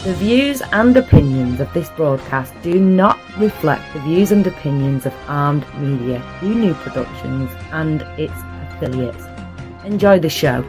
The views and opinions of this broadcast do not reflect the views and opinions of Armed Media, New Productions and its affiliates. Enjoy the show.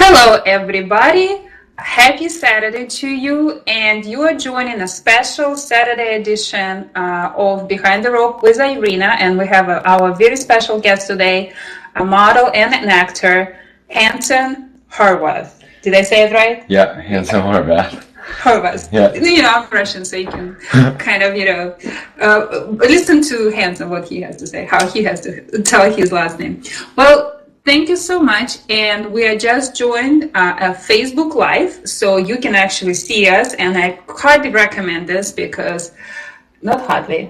Hello everybody, happy Saturday to you, and you are joining a special Saturday edition of Behind the Rope with Irina, and we have our very special guest today, a model and an actor, Hansen Horvath. Did I say it right? Yeah, Hansen Horvath. Horvath. Yeah. I'm Russian, so you can kind of, listen to Hansen, what he has to say, how he has to tell his last name. Well, thank you so much, and we are just joined a Facebook Live, so you can actually see us, and I highly recommend this because, highly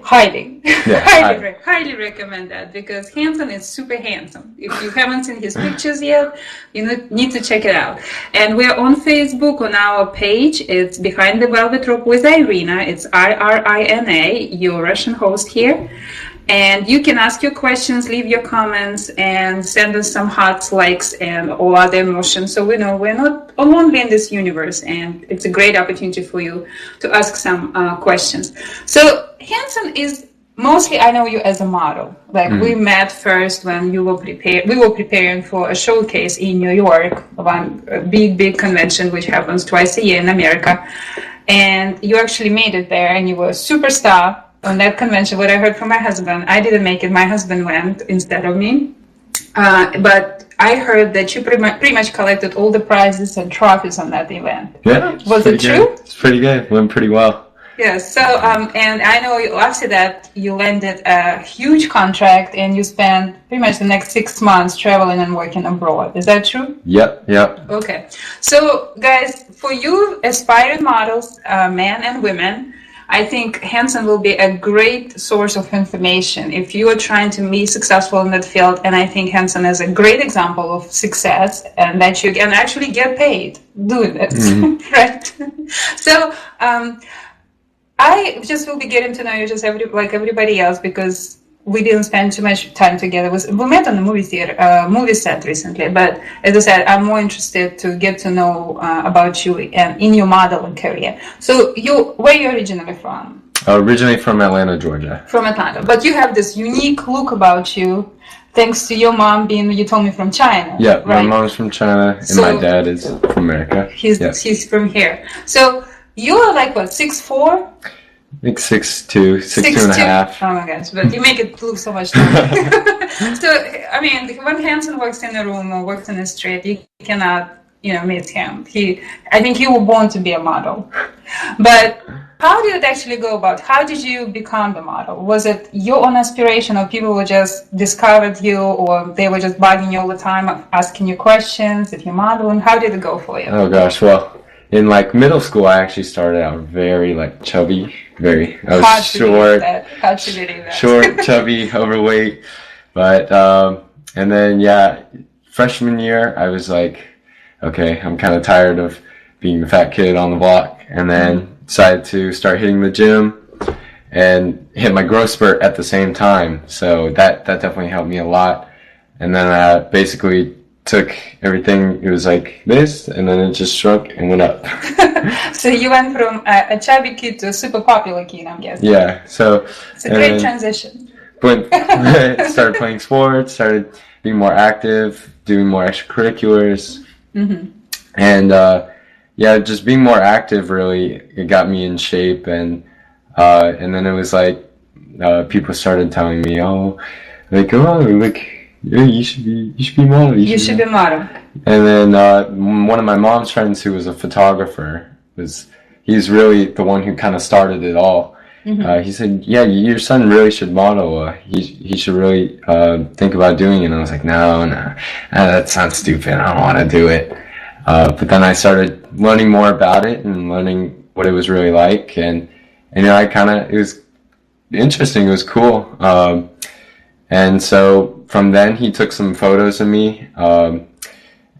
recommend that because Hansen is super handsome. If you haven't seen his pictures yet, you need to check it out. And we're on Facebook on our page. It's Behind the Velvet Rope with Irina. It's IRINA, your Russian host here. And you can ask your questions, leave your comments, and send us some hearts, likes, and all other emotions. So we know we're not alone in this universe, and it's a great opportunity for you to ask some questions. So Hansen is mostly, I know you as a model. We met first when we were preparing for a showcase in New York, one big convention which happens twice a year in America. And you actually made it there, and you were a superstar. On that convention, what I heard from my husband, I didn't make it, my husband went instead of me. But I heard that you pretty much collected all the prizes and trophies on that event. Yeah. Was it true? It's pretty good. Went pretty well. Yeah, so, and I know after that, you landed a huge contract and you spent pretty much the next 6 months traveling and working abroad. Is that true? Yep. Okay. So, guys, for you aspiring models, men and women, I think Hansen will be a great source of information if you are trying to be successful in that field. And I think Hansen is a great example of success and that you can actually get paid doing this, right? So I just will be getting to know you just like everybody else because we didn't spend too much time together. We met on the movie set recently, but as I said, I'm more interested to get to know about you and in your modeling career. So where are you originally from? Originally from Atlanta, Georgia. From Atlanta, but you have this unique look about you, thanks to your mom being, you told me, from China. Yeah, right? My mom's from China, and my dad is from America. He's from here. So you're like what, 6'4"? I think 6'2", 6'2.5". Oh my gosh, but you make it look so much taller. So, I mean, when Hansen works in a room or works in a street, you cannot, meet him. I think you were born to be a model. But how did it actually go about? How did you become the model? Was it your own aspiration, or people were just discovered you, or they were just bugging you all the time, asking you questions if you're modeling? How did it go for you? Oh gosh, well, in middle school, I actually started out very chubby. I was short, short, chubby, overweight. But and then freshman year, I was like, okay, I'm kind of tired of being the fat kid on the block, and then decided to start hitting the gym and hit my growth spurt at the same time. So that definitely helped me a lot. And then I basically took everything, it was like this, and then it just shrunk and went up. So you went from a chubby kid to a super popular kid, I'm guessing. Yeah, so it's a great transition. Started playing sports, started being more active, doing more extracurriculars, and just being more active. Really, it got me in shape, and then it was like people started telling me, you should be model. You should be model. And then one of my mom's friends, who was a photographer, he's really the one who kind of started it all. He said, "Yeah, your son really should model. He should really think about doing it." And I was like, "No, that sounds stupid. I don't want to do it." But then I started learning more about it and learning what it was really like, and it was interesting. It was cool. And so from then, he took some photos of me,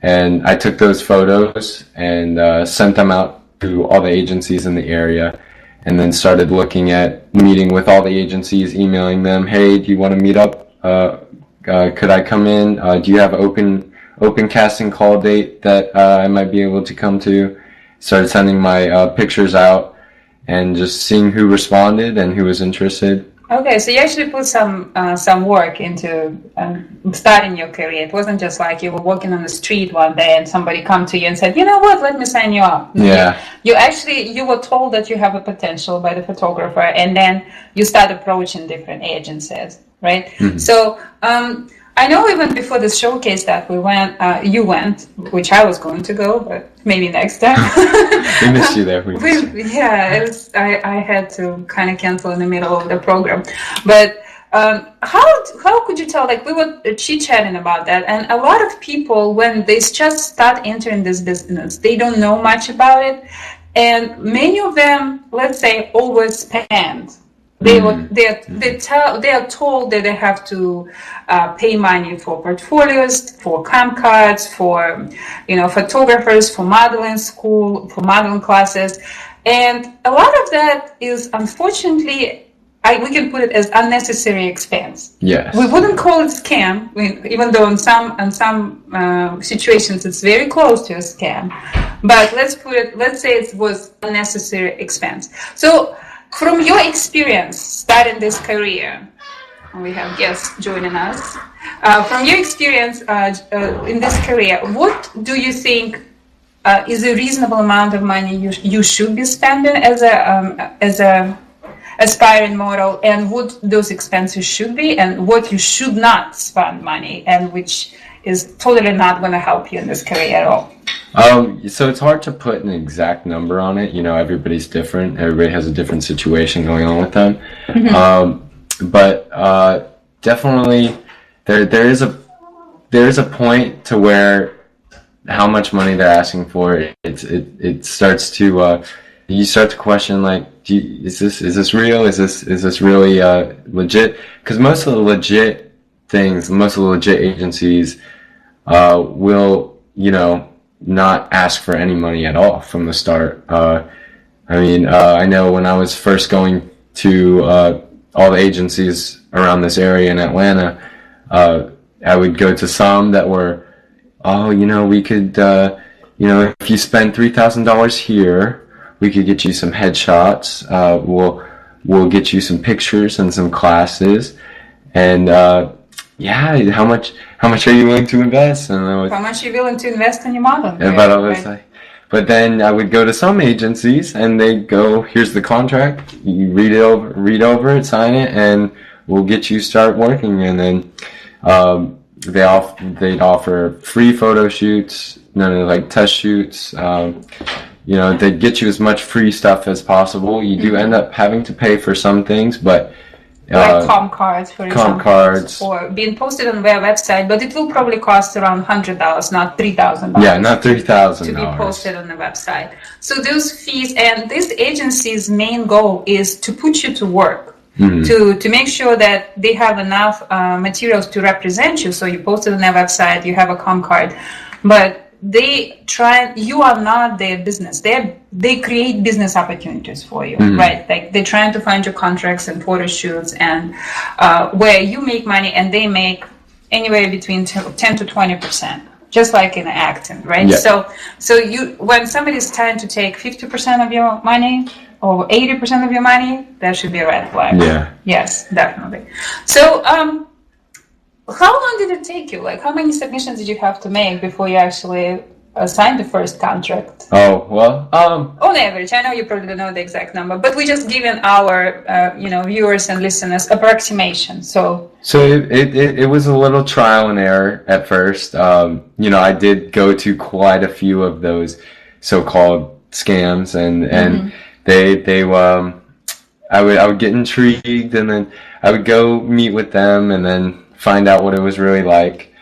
and I took those photos and sent them out to all the agencies in the area, and then started looking at meeting with all the agencies, emailing them, hey, do you want to meet up? Could I come in? Do you have open casting call date that I might be able to come to? Started sending my pictures out and just seeing who responded and who was interested. Okay, so you actually put some work into starting your career. It wasn't just like you were walking on the street one day and somebody come to you and said, you know what, let me sign you up. Yeah. You were told that you have a potential by the photographer, and then you start approaching different agencies, right? Mm-hmm. So I know even before the showcase that you went, which I was going to go, but maybe next time. We missed you there. I had to kind of cancel in the middle of the program. But how could you tell? Like, we were chit-chatting about that, and a lot of people, when they just start entering this business, they don't know much about it, and many of them, let's say, overspend. They are told that they have to pay money for portfolios, for cam cards, for photographers, for modeling school, for modeling classes, and a lot of that is, unfortunately, we can put it as unnecessary expense. Yes. We wouldn't call it scam, even though in some situations it's very close to a scam. But let's say it was unnecessary expense. So, from your experience starting this career, we have guests joining us. From your experience in this career, what do you think is a reasonable amount of money you should be spending as a aspiring model, and what those expenses should be, and what you should not spend money, and which is totally not going to help you in this career at all? So it's hard to put an exact number on it. Everybody's different. Everybody has a different situation going on with them. Mm-hmm. But definitely there is a point to where how much money they're asking for, it starts to you start to question, like, is this real? Is this really legit? Because most of the legit agencies will not ask for any money at all from the start. I know when I was first going to all the agencies around this area in Atlanta, I would go to some that were, we could, if you spend $3,000 here, we could get you some headshots. We'll get you some pictures and some classes, and how much are you willing to invest? And how much are you willing to invest in your model? But then I would go to some agencies and they'd go, here's the contract, you read over it, sign it, and we'll get you start working. And then they'd offer free photo shoots, like test shoots. They'd get you as much free stuff as possible. You do end up having to pay for some things, but like com cards, for example, cards, or being posted on their website, but it will probably cost around $100, not $3,000. Yeah, not $3,000 to be posted on the website. So those fees, and this agency's main goal is to put you to work, mm-hmm. to make sure that they have enough materials to represent you. So you post it on their website, you have a com card, but you are not their business. They create business opportunities for you, mm-hmm. right? Like, they're trying to find you contracts and photo shoots, and where you make money and they make anywhere between 10 to 20%, just like in acting, right? Yeah. So when somebody's trying to take 50% of your money or 80% of your money, that should be a red flag. Yeah. Yes, definitely. So, how long did it take you? Like, how many submissions did you have to make before you actually signed the first contract? Oh, well, on average, I know you probably don't know the exact number, but we're just giving our, viewers and listeners approximation. So it was a little trial and error at first. I did go to quite a few of those so-called scams, and mm-hmm. I would get intrigued, and then I would go meet with them, and then find out what it was really like,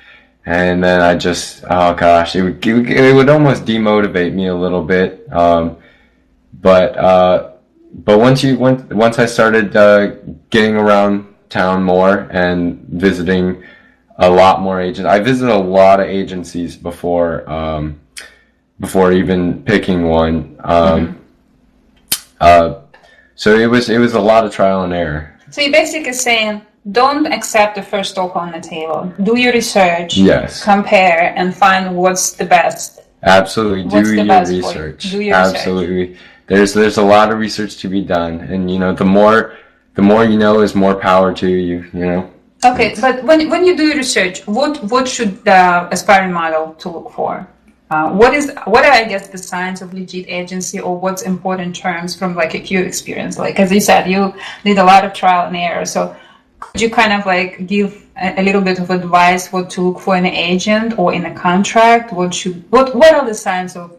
and then I just, it would almost demotivate me a little bit. But once I started getting around town more and visiting a lot more agents. I visited a lot of agencies before even picking one. So it was a lot of trial and error. So you're basically saying, don't accept the first offer on the table. Do your research. Yes. Compare and find what's the best. Absolutely. What's Do the your best for you? research. Do your Absolutely. There's a lot of research to be done, and the more you know is more power to you. Okay, but when you do your research, what should the aspiring model to look for? What are, I guess, the signs of legit agency, or what's important terms from like a Q experience? Like, as you said, you did a lot of trial and error. So could you kind of like give a little bit of advice what to look for in an agent or in a contract? What are the signs of,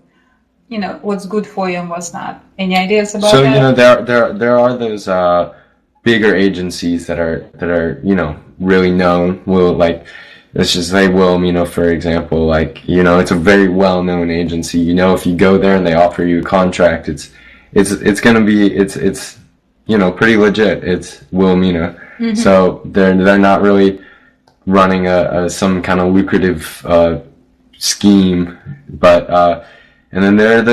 what's good for you and what's not? Any ideas about that? So, there are those bigger agencies that are really known. Let's just say Will, for example, it's a very well-known agency. If you go there and they offer you a contract, it's gonna be pretty legit. It's Will, Mm-hmm. So they're not really running some kind of lucrative scheme, but and then there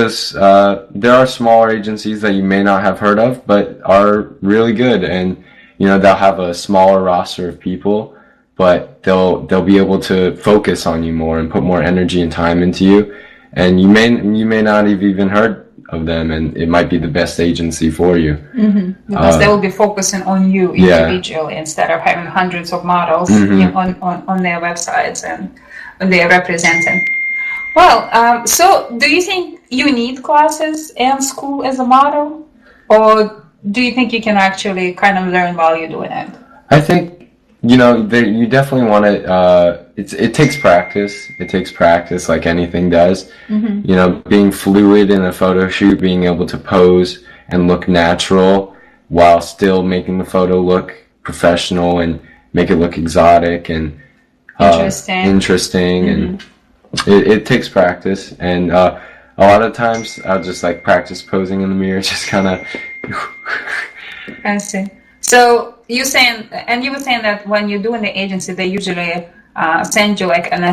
are smaller agencies that you may not have heard of, but are really good, and they'll have a smaller roster of people, but they'll be able to focus on you more and put more energy and time into you, and you may not have even heard of them, and it might be the best agency for you. Mm-hmm. Because they will be focusing on you individually instead of having hundreds of models on their websites and when they are representing. Well, so do you think you need classes and school as a model, or do you think you can actually kind of learn while you're doing it? I think you definitely want to. It takes practice. It takes practice, like anything does. Mm-hmm. Being fluid in a photo shoot, being able to pose and look natural while still making the photo look professional and make it look exotic and interesting, and it takes practice. And a lot of times, I'll just practice posing in the mirror, just kind of. I see. So you were saying that when you do in the agency, they usually send you an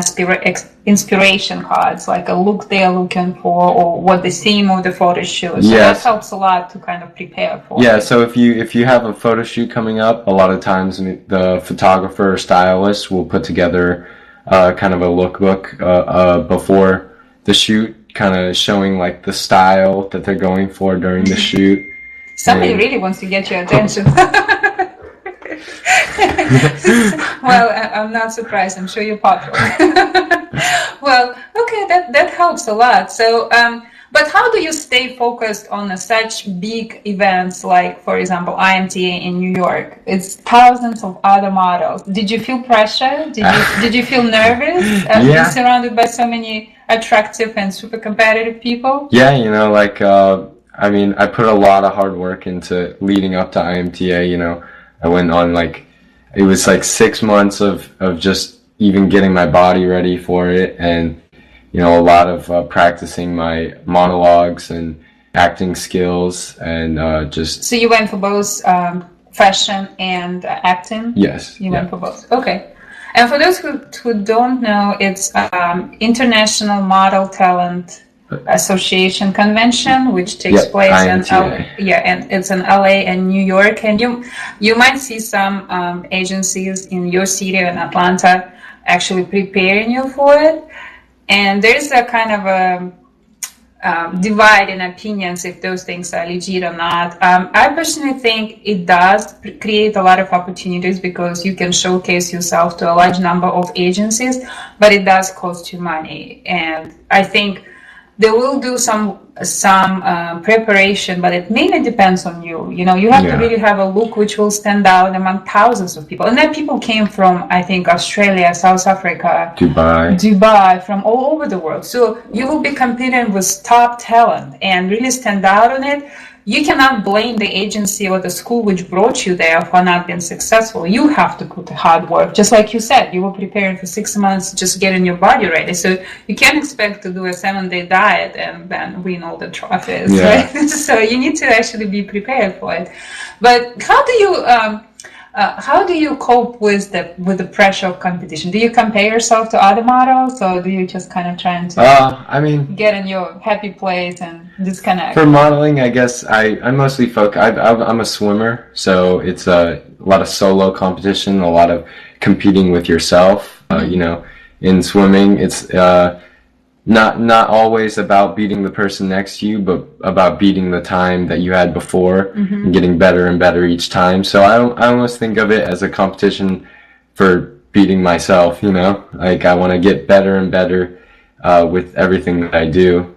inspiration cards, like a look they're looking for, or what the theme of the photo shoot. So that helps a lot to kind of prepare for. Yeah. So if you have a photo shoot coming up, a lot of times the photographer or stylist will put together kind of a lookbook before the shoot, kind of showing the style that they're going for during the shoot. Somebody really wants to get your attention. Well, I'm not surprised. I'm sure you're popular. Well, okay, that helps a lot. So, but how do you stay focused on such big events like, for example, IMTA in New York? It's thousands of other models. Did you feel pressure? Did you feel nervous? Being surrounded by so many attractive and super competitive people? Yeah, I mean, I put a lot of hard work into leading up to IMTA. I went on it was 6 months of just even getting my body ready for it, and a lot of practicing my monologues and acting skills, and just. So you went for both fashion and acting? Yes. You went for both. Okay. And for those who don't know, it's International Model Talent Association convention, which takes place in and it's in LA and New York, and you might see some agencies in your city in Atlanta actually preparing you for it, and there's a kind of a divide in opinions if those things are legit or not. I personally think it does create a lot of opportunities because you can showcase yourself to a large number of agencies, but it does cost you money, and I think they will do some preparation, but it mainly depends on you. You have to really have a look which will stand out among thousands of people. And then people came from, I think, Australia, South Africa, Dubai, from all over the world. So you will be competing with top talent and really stand out on it. You cannot blame the agency or the school which brought you there for not being successful. You have to put the hard work. Just like you said, you were preparing for 6 months just getting your body ready. So you can't expect to do a 7-day diet and then win all the trophies, right? So you need to actually be prepared for it. But how do you How do you cope with the pressure of competition? Do you compare yourself to other models, or do you just kind of trying to I mean, get in your happy place and disconnect? for modeling, I guess I mostly focus. I'm a swimmer, so it's a lot of solo competition, a lot of competing with yourself. You know, in swimming, it's not always about beating the person next to you, but about beating the time that you had before and getting better and better each time. So I almost think of it as a competition for beating myself, you know? Like, I want to get better and better with everything that I do.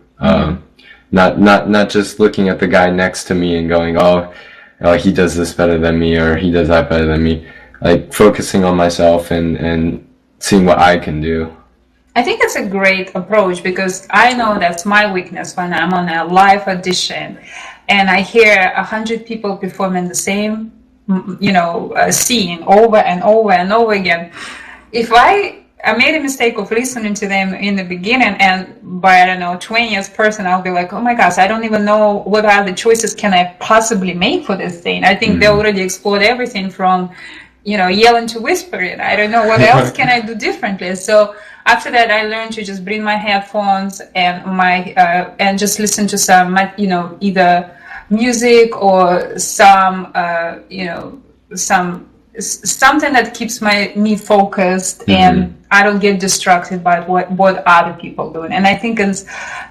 Not just looking at the guy next to me and going, oh, he does this better than me, or he does that better than me. Like, focusing on myself and seeing what I can do. I think it's a great approach, because I know that's my weakness when I'm on a live audition and I hear 100 people performing the same, scene over and over and over again. If I made a mistake of listening to them in the beginning, and by, 20th person, I'll be like, oh my gosh, I don't even know what other choices can I possibly make for this thing. I think they already explored everything from, yelling to whispering. I don't know what else can I do differently. So after that, I learned to just bring my headphones and and just listen to some, either music or some, something that keeps me focused, and I don't get distracted by what other people doing. And I think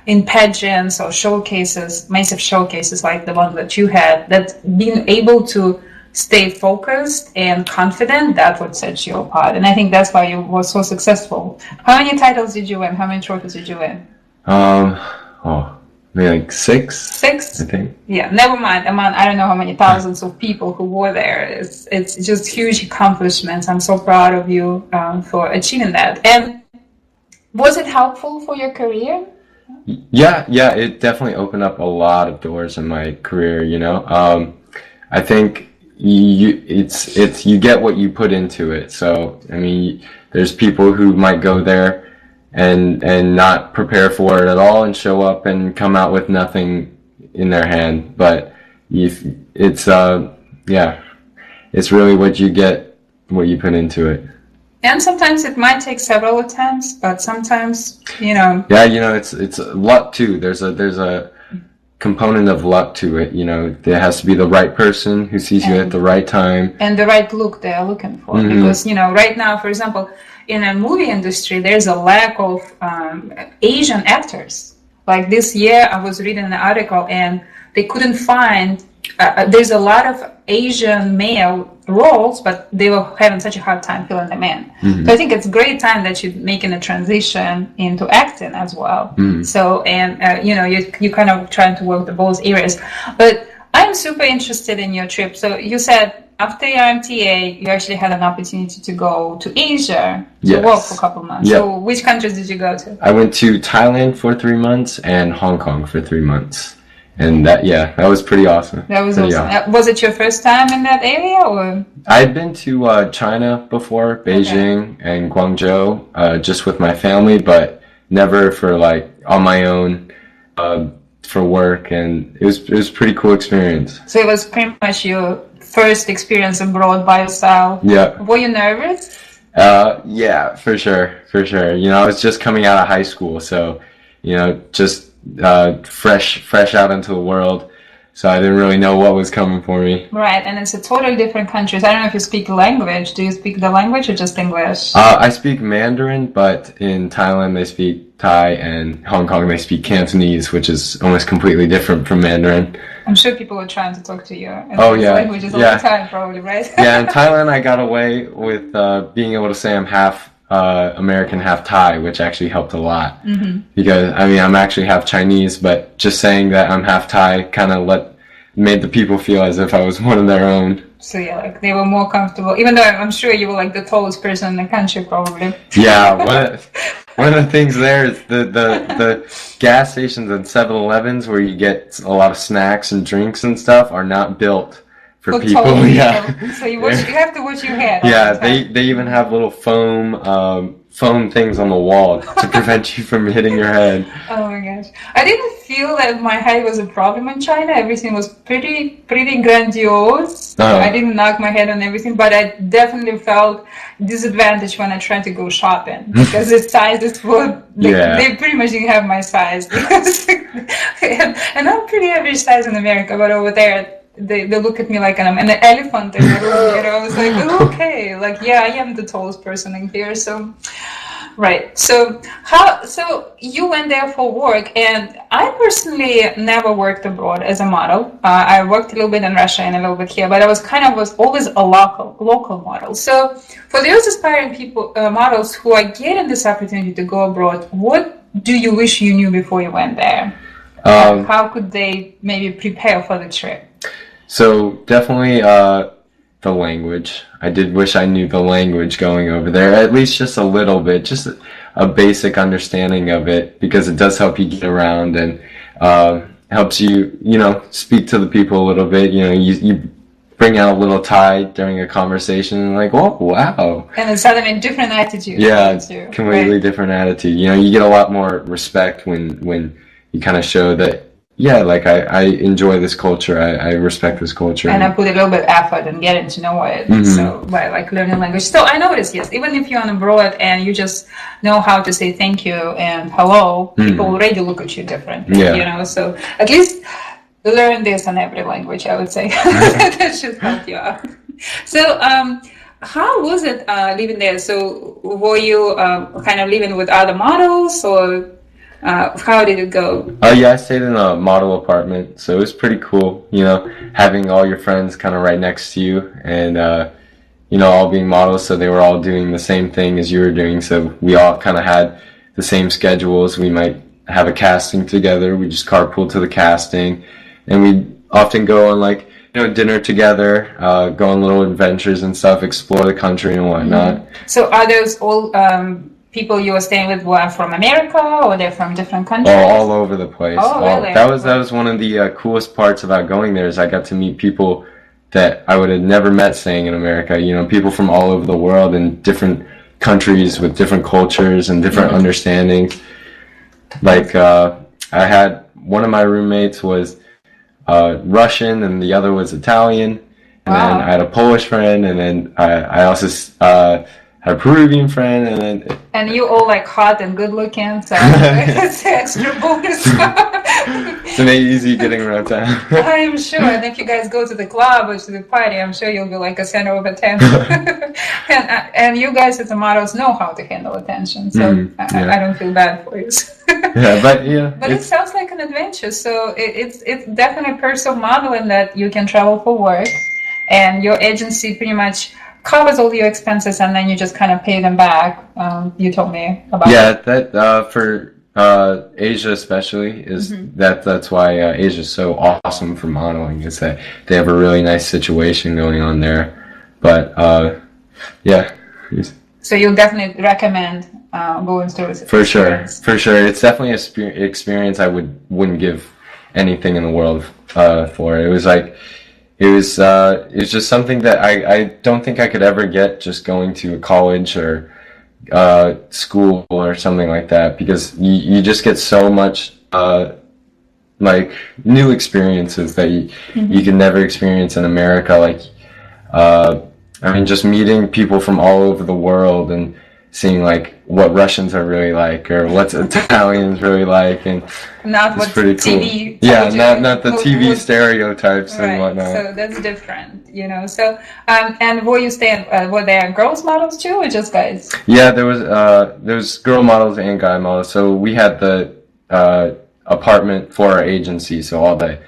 in pageants or showcases, massive showcases like the one that you had, that being able to stay focused and confident, that's what sets you apart. And I think that's why you were so successful. How many titles did you win? How many trophies did you win? Maybe like six. Six? I think. Yeah, never mind. I don't know how many thousands of people who were there. It's just huge accomplishments. I'm so proud of you for achieving that. And was it helpful for your career? Yeah, it definitely opened up a lot of doors in my career, I think you get what you put into it. So, I mean, there's people who might go there and not prepare for it at all and show up and come out with nothing in their hand. But it's really what you get, what you put into it. And sometimes it might take several attempts, but sometimes, Yeah, it's luck too. There's a component of luck to it. There has to be the right person who sees you at the right time. And the right look they are looking for. Because, right now, for example, in a movie industry, there's a lack of Asian actors. Like this year, I was reading an article and they couldn't find, there's a lot of Asian male roles, but they were having such a hard time filling them in. So I think it's a great time that you're making a transition into acting as well. So, and, you're kind of trying to work the both areas. But I'm super interested in your trip. So you said, after your MTA, you actually had an opportunity to go to Asia to work for a couple of months. Yep. So which countries did you go to? I went to Thailand for 3 months and Hong Kong for 3 months. And that was pretty awesome. That was awesome. Awesome. Was it your first time in that area, or? I'd been to China before, Beijing and Guangzhou, just with my family, but never for on my own for work. And it was a pretty cool experience. So it was pretty much your first experience abroad by yourself. Yeah. Were you nervous? Yeah, for sure. I was just coming out of high school, so just fresh out into the world, so I didn't really know what was coming for me. Right, and it's a totally different country. I don't know if you speak the language. Do you speak the language or just English? I speak Mandarin, but in Thailand they speak Thai, and Hong Kong they speak Cantonese, which is almost completely different from Mandarin. I'm sure people are trying to talk to you in languages all the time, probably, right? Yeah, in Thailand I got away with being able to say I'm half American, half Thai, which actually helped a lot. Because I'm actually half Chinese, but just saying that I'm half Thai kind of made the people feel as if I was one of their own. So yeah, they were more comfortable, even though I'm sure you were the tallest person in the country, probably. Yeah, one of the things there is the gas stations and 7-Elevens where you get a lot of snacks and drinks and stuff are not built for people. Yeah. So you have to watch your head. Yeah, they even have little foam foam things on the wall to prevent you from hitting your head. Oh my gosh. I didn't feel that my height was a problem in China. Everything was pretty grandiose. I didn't knock my head on everything, but I definitely felt disadvantaged when I tried to go shopping because the sizes were, they pretty much didn't have my size. And I'm pretty average size in America, but over there, they look at me like I'm an elephant in the room, you know. I was like, oh, okay, like, yeah, I am the tallest person in here, so right. So you went there for work, and I personally never worked abroad as a model. I worked a little bit in Russia and a little bit here, but I was always a local model. So for those aspiring people, models who are getting this opportunity to go abroad, what do you wish you knew before you went there? How could they maybe prepare for the trip? So definitely the language. I did wish I knew the language going over there, at least just a little bit, just a basic understanding of it, because it does help you get around and helps you, speak to the people a little bit. You bring out a little tie during a conversation and like, oh, wow. And it's suddenly a different attitude. Yeah, completely different attitude. You get a lot more respect when you kind of show that, yeah, like I enjoy this culture, I respect this culture. And I put a little bit of effort in getting to know it, so by like learning language. So I noticed, yes, even if you're on abroad and you just know how to say thank you and hello, people already look at you differently, so at least learn this in every language, I would say. That should help you out. So how was it living there? So were you kind of living with other models, or how did it go? Yeah, I stayed in a model apartment, so it was pretty cool, having all your friends kind of right next to you, and all being models, so they were all doing the same thing as you were doing, so we all kind of had the same schedules. We might have a casting together, we just carpool to the casting, and we'd often go on like dinner together, go on little adventures and stuff, explore the country and whatnot. So are those all people you were staying with were from America, or they're from different countries? All over the place. Really? That was one of the coolest parts about going there, is I got to meet people that I would have never met staying in America. People from all over the world in different countries with different cultures and different understandings. Like I had one of my roommates was Russian and the other was Italian, and then I had a Polish friend, and then I also had a Peruvian friend, and you all like hot and good looking, so it's extra bonus. To make it easy getting around town. I'm sure, and if you guys go to the club or to the party, I'm sure you'll be like a center of attention. and you guys as the models know how to handle attention, so I don't feel bad for you. But it sounds like an adventure, so it's definitely personal modeling that you can travel for work, and your agency pretty much covers all your expenses, and then you just kind of pay them back. You told me about that for Asia especially is that's why Asia is so awesome for modeling, is that they have a really nice situation going on there. But so you'll definitely recommend going through it. For sure. It's definitely an experience I wouldn't give anything in the world for. It was like it was just something that I don't think I could ever get just going to a college or school or something like that, because you just get so much like new experiences that you can never experience in America. Like just meeting people from all over the world and seeing like what Russians are really like, or what Italians really like, and not what pretty TV. Cool. Not the TV stereotypes and whatnot. So that's different, So and were you staying? Were there girls models too, or just guys? Yeah, there was girl models and guy models. So we had the apartment for our agency, so all the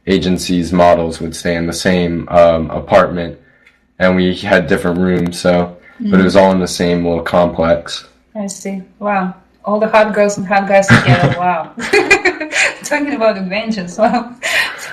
agency's models would stay in the same apartment, and we had different rooms. So. But it was all in the same little complex. I see. Wow. All the hot girls and hot guys together. Wow. Talking about adventures. Wow.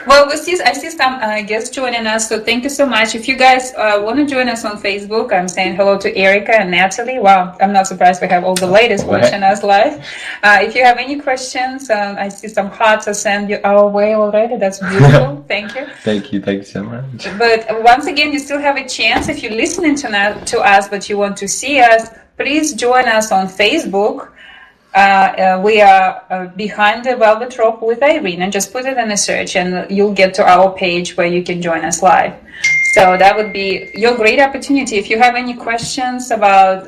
Well, I see some guests joining us, so thank you so much. If you guys want to join us on Facebook, I'm saying hello to Erica and Natalie. Wow, I'm not surprised we have all the ladies watching us live. If you have any questions, I see some hearts are sent our way already. That's beautiful. Thank you. Thank you so much. But once again, you still have a chance if you're listening to us, but you want to see us. please join us on Facebook. We are Behind the Velvet Rope with Irina. Just put it in a search and you'll get to our page where you can join us live. So that would be your great opportunity. If you have any questions about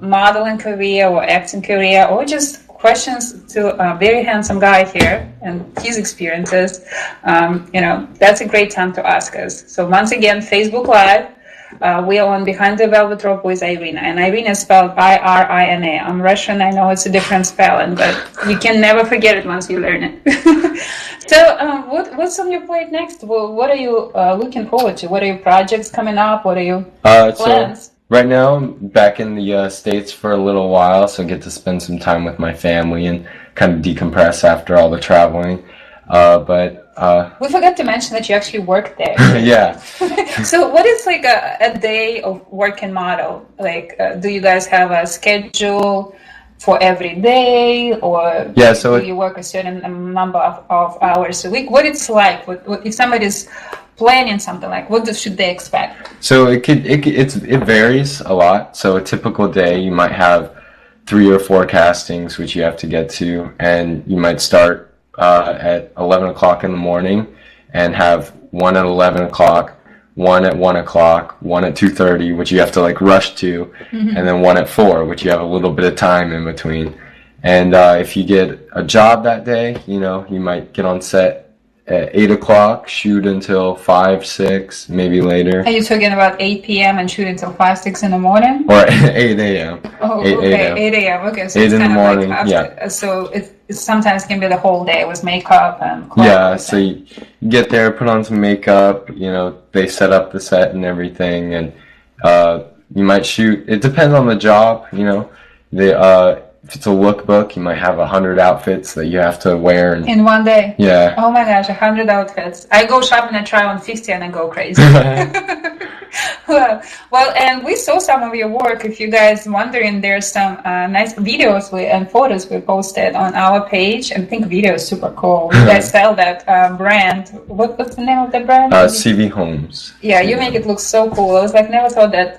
modeling career or acting career, or just questions to a very handsome guy here and his experiences, that's a great time to ask us. So once again, Facebook Live. We are on Behind the Velvet Rope with Irina, and Irina is spelled Irina. I'm Russian, I know it's a different spelling, but you can never forget it once you learn it. So what's on your plate next? Well, what are you looking forward to? What are your projects coming up? What are your plans? So right now, I'm back in the States for a little while, so I get to spend some time with my family and kind of decompress after all the traveling. We forgot to mention that you actually work there. Yeah. So what is like a day of working model? Like, do you guys have a schedule for every day, or do you work a certain number of hours a week? What it's like? What if somebody's planning something, like what should they expect? So it varies a lot. So a typical day, you might have 3 or 4 castings which you have to get to, and you might start at 11 o'clock in the morning and have one at 11 o'clock, one at 1 o'clock, one at 2:30, which you have to like rush to, and then one at 4, which you have a little bit of time in between. And if you get a job that day, you might get on set at 8 o'clock, shoot until 5, 6, maybe later. Are you talking about 8 p.m. and shoot until 5, 6 in the morning? Or 8 a.m. Oh, 8 a.m. Okay, so 8 it's in kind the of morning, like after. yeah. So it sometimes can be the whole day with makeup and clothes. Yeah, so you get there, put on some makeup, they set up the set and everything, and you might shoot. It depends on the job, if it's a lookbook, you might have 100 outfits that you have to wear. In one day? Yeah. Oh my gosh, 100 outfits. I go shopping and try on 50 and I go crazy. Well, and we saw some of your work. If you guys wondering, there's some nice videos and photos we posted on our page. I think video is super cool. You guys sell that brand. What's the name of the brand? CV Homes. Yeah, you make it look so cool. I was like, never thought that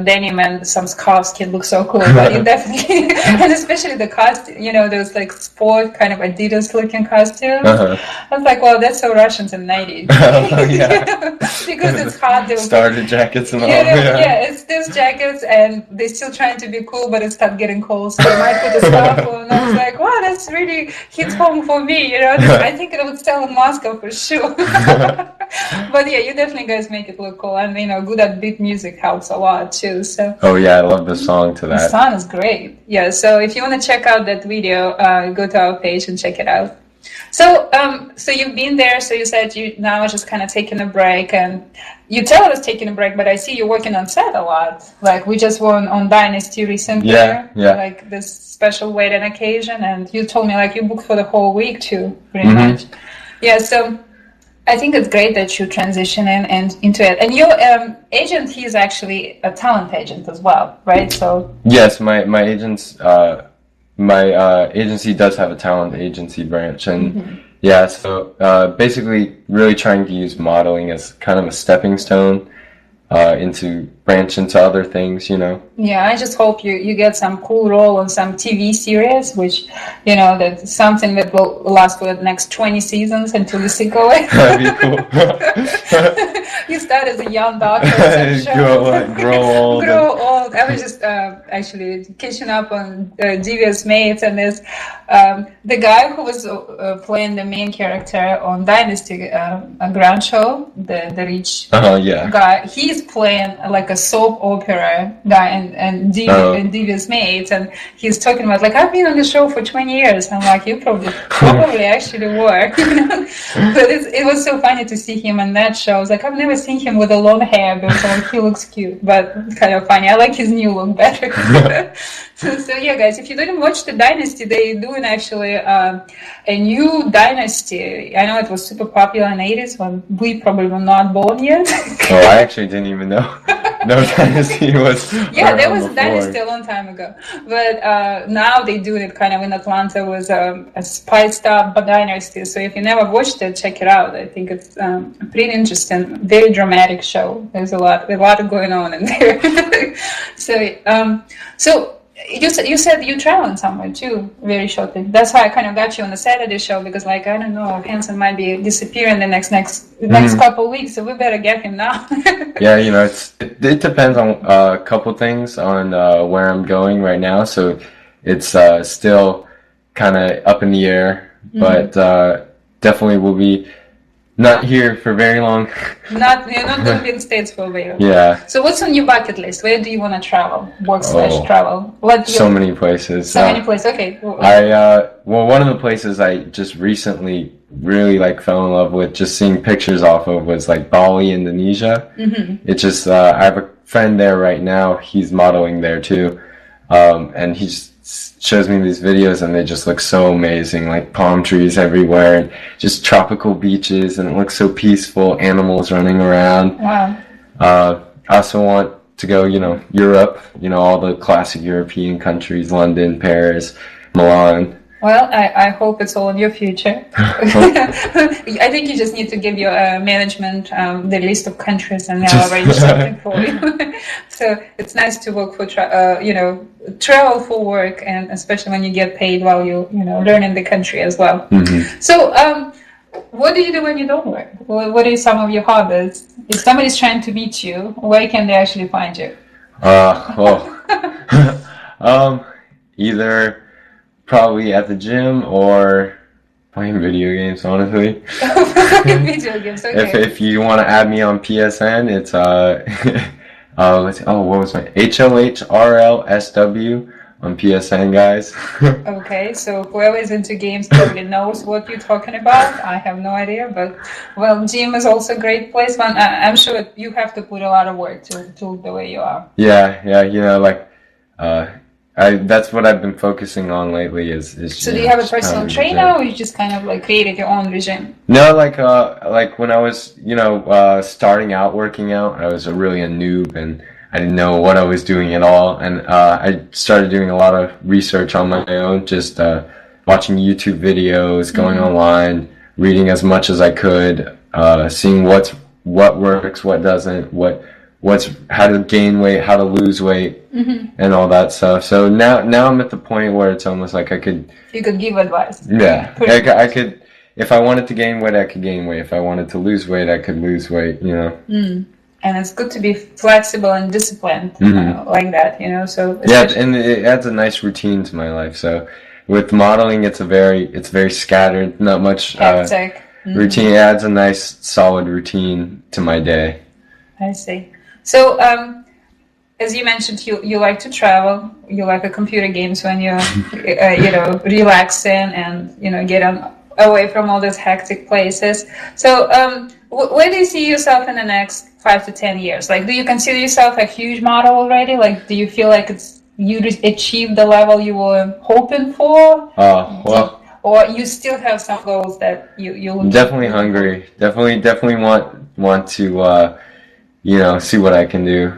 denim and some scarves can look so cool, but you definitely, and especially the costume, those like sport kind of Adidas looking costumes. I was like, well, that's so Russians in the 90s. Because it's hot. Starter jackets and all. Yeah, it's those jackets, and they're still trying to be cool, but it starts getting cold, so they might put a scarf on. I was like, wow, that's really hits home for me, I think it would sell in Moscow for sure. But yeah, you definitely guys make it look cool, and good at beat music helps a lot too. So. Oh yeah, I love the song to that. The song is great. Yeah, so if you want to check out that video, go to our page and check it out. So, so you've been there. So you said you now just kind of taking a break, and you tell us taking a break, but I see you're working on set a lot. Like we just were on Dynasty recently, like this special wedding occasion, and you told me like you booked for the whole week too, pretty much. Yeah, so I think it's great that you transition into it. And your agent, he's actually a talent agent as well, right? So yes, my agent's. My agency does have a talent agency branch, and so basically really trying to use modeling as kind of a stepping stone into branch into other things, Yeah, I just hope you get some cool role on some TV series, which, that's something that will last for the next 20 seasons until you see away. That'd be cool. You start as a young doctor. Grow old. Grow old. I was just actually catching up on Devious Mates, and there's the guy who was playing the main character on Dynasty, a grand show, the rich guy. He's playing like a soap opera guy and Devious Mates, and he's talking about like, I've been on the show for 20 years. I'm like, you probably actually were. But it was so funny to see him on that show. I was like, I've never seen him with a long hair before. He looks cute, but kind of funny. I like his new look better. So yeah, guys, if you didn't watch the Dynasty, they're doing actually a new Dynasty. I know it was super popular in the 80s when we probably were not born yet. Oh, I actually didn't even know. No Dynasty was. Yeah, there was a before. Dynasty a long time ago, but now they do it kind of in Atlanta with a spiced up Dynasty. So if you never watched it, check it out. I think it's pretty interesting, very dramatic show. There's a lot going on in there. So you said you traveling somewhere too, very shortly. That's why I kind of got you on the Saturday show, because like, I don't know, Hansen might be disappearing the next couple of weeks, so we better get him now. Yeah, it depends on a couple things on where I'm going right now. So it's still kind of up in the air, but definitely will be not here for very long. You're not going to be in the States for a while. Yeah. So what's on your bucket list? Where do you want to travel? Travel? So many places. So many places. Okay. Well, one of the places I just recently really fell in love with, just seeing pictures off of, was Bali, Indonesia. It's just I have a friend there right now. He's modeling there too, and he just shows me these videos, and they just look so amazing, palm trees everywhere and just tropical beaches, and it looks so peaceful, animals running around. Wow. I also want to go, Europe, all the classic European countries, London, Paris, Milan. Well, I hope it's all in your future. I think you just need to give your management the list of countries, and they'll arrange something for you. So it's nice to work for, travel for work, and especially when you get paid while you learn the country as well. So what do you do when you don't work? What are some of your hobbies? If somebody's trying to meet you, where can they actually find you? Either probably at the gym or playing video games, honestly. Video games, okay. If you want to add me on PSN, it's what was my HOHRLSW on PSN, guys. Okay, so whoever is into games probably knows what you're talking about. I have no idea, but gym is also a great place. But I'm sure you have to put a lot of work to the way you are. Yeah, that's what I've been focusing on lately is So do you have a personal trainer, or you just kind of created your own regime? No, when I was, starting out working out, I was really a noob, and I didn't know what I was doing at all. And I started doing a lot of research on my own, just watching YouTube videos, going online, reading as much as I could, seeing what works, what doesn't, how to gain weight, how to lose weight, and all that stuff. So now I'm at the point where it's almost like you could give advice. Yeah, I could. If I wanted to gain weight, I could gain weight. If I wanted to lose weight, I could lose weight. And it's good to be flexible and disciplined like that. So yeah, and it adds a nice routine to my life. So with modeling, it's very scattered, not much routine. It adds a nice solid routine to my day. I see. So, as you mentioned, you like to travel. You like computer games when you're, relaxing and get away from all those hectic places. So, where do you see yourself in the next 5 to 10 years? Do you consider yourself a huge model already? Do you feel like you achieved the level you were hoping for? Or you still have some goals that you definitely hungry. Definitely want to. See what I can do.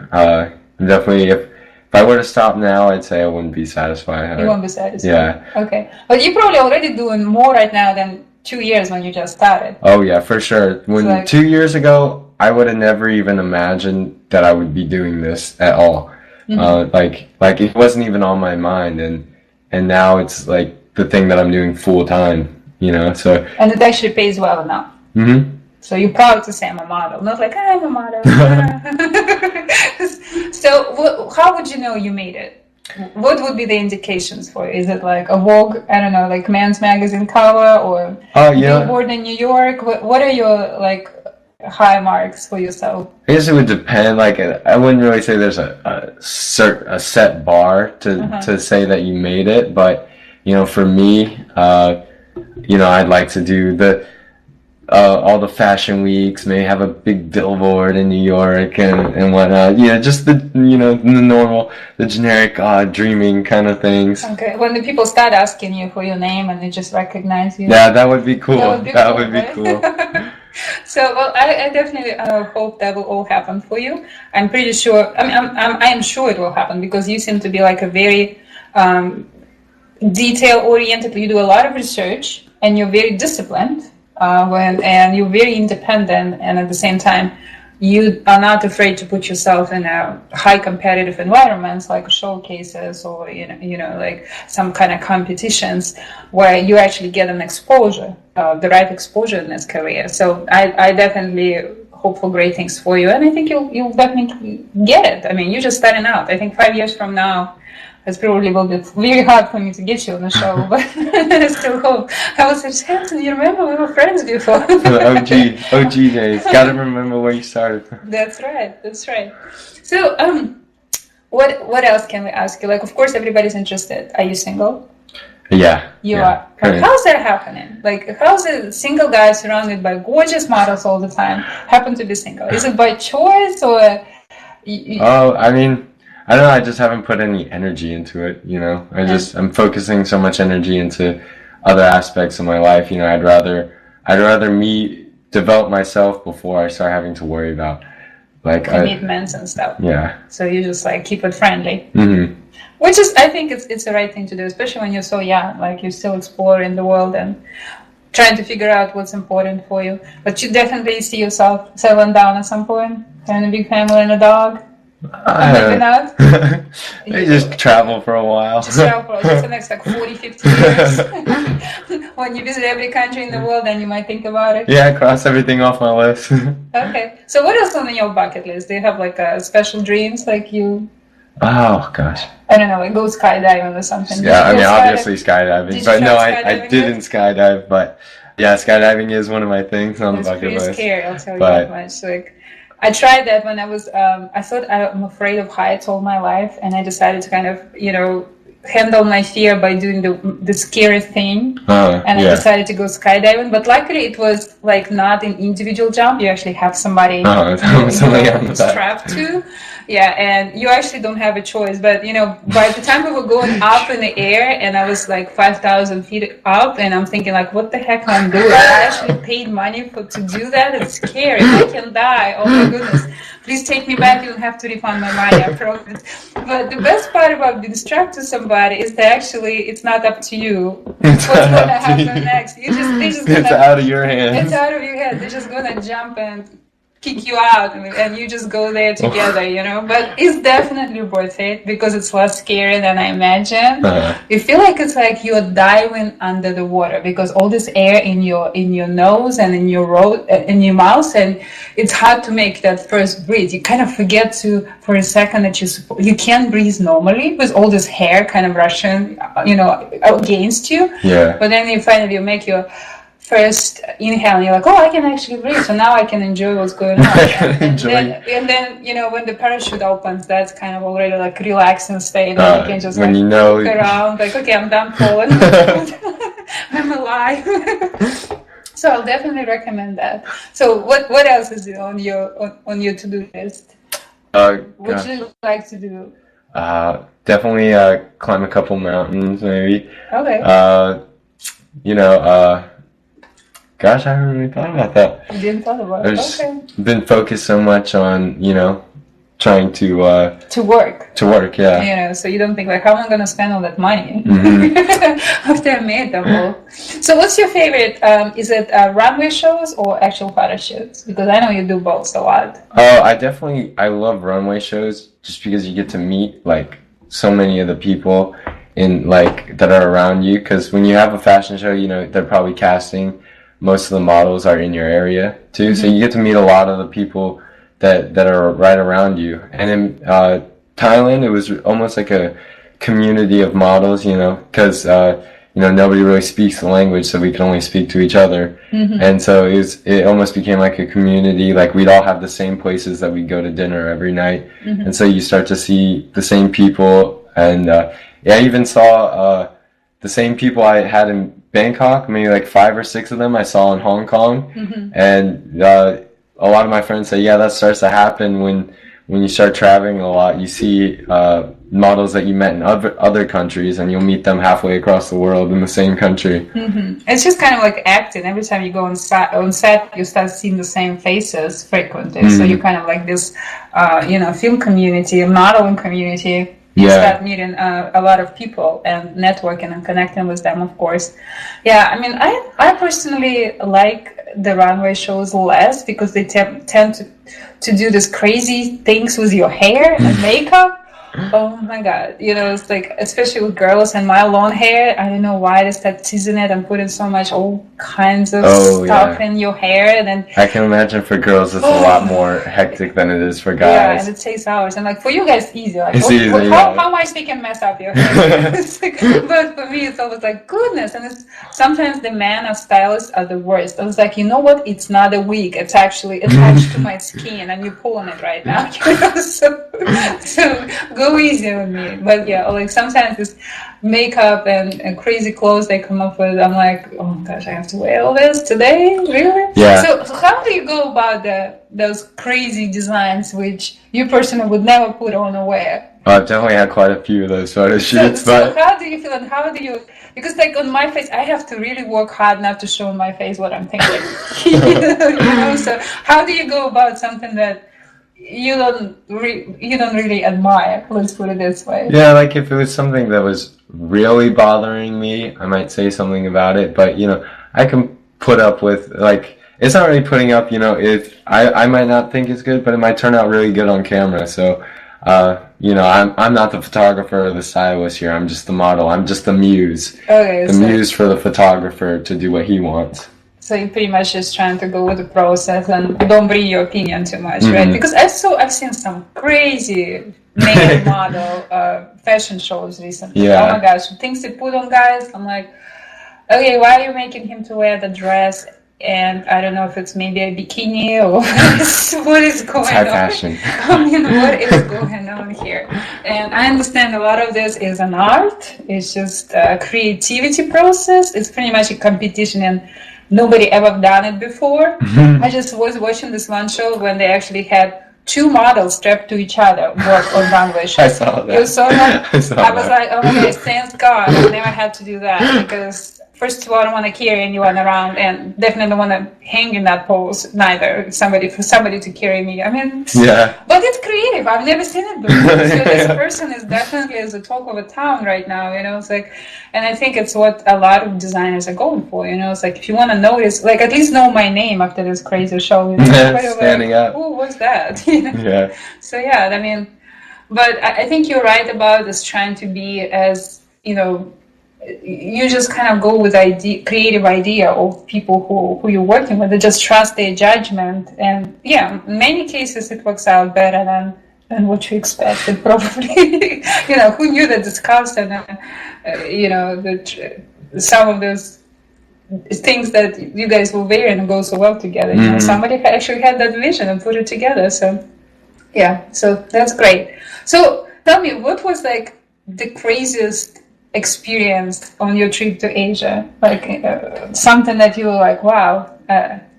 Definitely, if I were to stop now, I'd say I wouldn't be satisfied. You won't be satisfied? Yeah. Okay. But you're probably already doing more right now than 2 years when you just started. Oh, yeah, for sure. When 2 years ago, I would have never even imagined that I would be doing this at all. It wasn't even on my mind, and now it's the thing that I'm doing full time, so. And it actually pays well now. So you're proud to say I'm a model, not I'm a model. So how would you know you made it? What would be the indications for it? Is it a Vogue, I don't know, men's magazine cover, or Billboard in New York? What are your high marks for yourself? I guess it would depend. I wouldn't really say there's a set bar to say that you made it, but for me, I'd like to do all the fashion weeks, maybe have a big billboard in New York and whatnot. Just the normal, the generic dreaming kind of things. Okay, when the people start asking you for your name and they just recognize you. Yeah, that would be cool. That would be cool. So, well, I definitely hope that will all happen for you. I'm pretty sure. I mean, I am sure it will happen because you seem to be like a very detail-oriented. You do a lot of research, and you're very disciplined. And you're very independent, and at the same time, you are not afraid to put yourself in a high competitive environments like showcases or like some kind of competitions where you actually get an exposure, the right exposure in this career. So I definitely hope for great things for you, and I think you'll definitely get it. I mean, you're just starting out. I think 5 years from now, it's probably will be very hard for me to get you on the show, but I still hope. I was like, Hansen, you remember we were friends before? OG days. Gotta remember where you started. That's right. So, what else can we ask you? Like, of course, everybody's interested. Are you single? Yeah. You are. Like, how's that happening? Like, how's a single guy surrounded by gorgeous models all the time happen to be single? Is it by choice or? I mean, I don't know, I just haven't put any energy into it, I'm focusing so much energy into other aspects of my life, I'd rather me develop myself before I start having to worry about like commitments and stuff. Yeah. So you just like keep it friendly. Mm-hmm. Which is, I think it's the right thing to do, especially when you're so young, like you're still exploring the world and trying to figure out what's important for you. But you definitely see yourself settling down at some point, having a big family and a dog. Maybe not. They just travel for a while. Just travel for the next like 40, 50 years. When you visit every country in the world, then you might think about it. Yeah, cross everything off my list. Okay. So what else on your bucket list? Do you have like special dreams like you? Oh, gosh. I don't know, like go skydiving or something. Yeah, I mean, obviously skydiving. But no, I didn't skydive. But yeah, skydiving is one of my things on the bucket list. It's pretty scary, I'll tell you that much. Like, I tried that when I was, I thought I'm afraid of heights all my life, and I decided to kind of, handle my fear by doing the scary thing. I decided to go skydiving, but luckily it was like not an individual jump. You actually have somebody strapped to. Yeah, and you actually don't have a choice. But, by the time we were going up in the air and I was like 5,000 feet up and I'm thinking like, what the heck am I doing? I actually paid money to do that. It's scary. I can die. Oh my goodness. Please take me back. You don't have to refund my money. I promise. But the best part about being strapped to somebody is that actually it's not up to you. What's going to happen next? It's out of your hands. It's out of your hands. They're just going to jump and kick you out and you just go there together, but it's definitely worth it because it's less scary than I imagined. You feel like it's like you're diving under the water because all this air in your nose and in your mouth, and it's hard to make that first breath. You kind of forget for a second that you can't breathe normally with all this hair kind of rushing against you. But then you finally make your first inhale and you're like, oh, I can actually breathe, so now I can enjoy what's going on. And then when the parachute opens, that's kind of already like relaxing state, and you can just look around like, okay, I'm done falling. I'm alive. So I'll definitely recommend that. So what else is on your to-do list? What do you like to do? Definitely climb a couple mountains, maybe. Okay. Gosh, I haven't really thought about that. You didn't thought about it? Okay. Been focused so much on, trying to work. To work, yeah. So you don't think like, how am I going to spend all that money Mm-hmm. after I made them all? So what's your favorite? Is it runway shows or actual photo shoots? Because I know you do both a lot. Oh, I love runway shows just because you get to meet like so many of the people that are around you. Because when you have a fashion show, they're probably casting. Most of the models are in your area too, so you get to meet a lot of the people that are right around you. And in Thailand, it was almost like a community of models, because nobody really speaks the language, so we can only speak to each other. And so it almost became like a community. Like we'd all have the same places that we'd go to dinner every night, and so you start to see the same people. And I even saw the same people I had in Bangkok, maybe like 5 or 6 of them I saw in Hong Kong. And a lot of my friends say, yeah, that starts to happen when when you start traveling a lot, you see models that you met in other countries, and you'll meet them halfway across the world in the same country. It's just kind of like acting. Every time you go on set, you start seeing the same faces frequently. So you kind of like this, film community, modeling community. You start meeting a lot of people and networking and connecting with them, of course. Yeah, I mean, I personally like the runway shows less because they tend to do these crazy things with your hair and makeup. Oh my god, it's like, especially with girls and my long hair, I don't know why they start teasing it and putting so much all kinds of stuff in your hair. And then I can imagine for girls it's a lot more hectic than it is for guys. Yeah, and it takes hours. And like for you guys, it's easy. Like, it's easy, how much they can mess up your hair? But for me, it's always like, goodness. And sometimes the men or stylists are the worst. I was like, you know what? It's not a wig. It's actually attached to my skin, and you're pulling it right now. So go easy on me. But yeah, like sometimes this makeup and crazy clothes they come up with, I'm like, oh gosh, I have to wear all this today? Really? Yeah. So how do you go about those crazy designs which you personally would never put on or wear? I've definitely had quite a few of those photo shoots. So how do you feel, and how do you, because like on my face, I have to really work hard not to show on my face what I'm thinking. So how do you go about something that you don't really admire, let's put it this way? Yeah, like if it was something that was really bothering me, I might say something about it, but I can put up with, like, it's not really putting up, if I might not think it's good, but it might turn out really good on camera. So I'm not the photographer or the stylist here, I'm just the model, I'm just the muse. Okay, muse for the photographer to do what he wants. So you're pretty much just trying to go with the process and don't bring your opinion too much, right? Because I've seen some crazy male model fashion shows recently. Yeah. Oh my gosh, things they put on guys. I'm like, okay, why are you making him to wear the dress? And I don't know if it's maybe a bikini or what is going it's high on. fashion. What is going on here? And I understand a lot of this is an art. It's just a creativity process. It's pretty much a competition, and nobody ever done it before. I just was watching this one show when they actually had two models strapped to each other work on runway shows. I saw that. You saw that? I was like, oh my God, thank God I never had to do that, because first of all, I don't want to carry anyone around, and definitely don't want to hang in that pose neither. For somebody to carry me. I mean, yeah. But it's creative. I've never seen it before. So this person is definitely the talk of the town right now. It's like, and I think it's what a lot of designers are going for. It's like, if you want to notice, like, at least know my name after this crazy show. Standing up. Oh, what's that? Yeah. So yeah, I mean, but I think you're right about this trying to be as, you just kind of go with creative idea of people who you're working with. They just trust their judgment, and yeah, in many cases it works out better than what you expected, probably. Who knew that the scarves and some of those things that you guys will wear and go so well together. Somebody actually had that vision and put it together. So yeah, so that's great. So tell me, what was like the craziest experience on your trip to Asia? Like something that you were like, wow,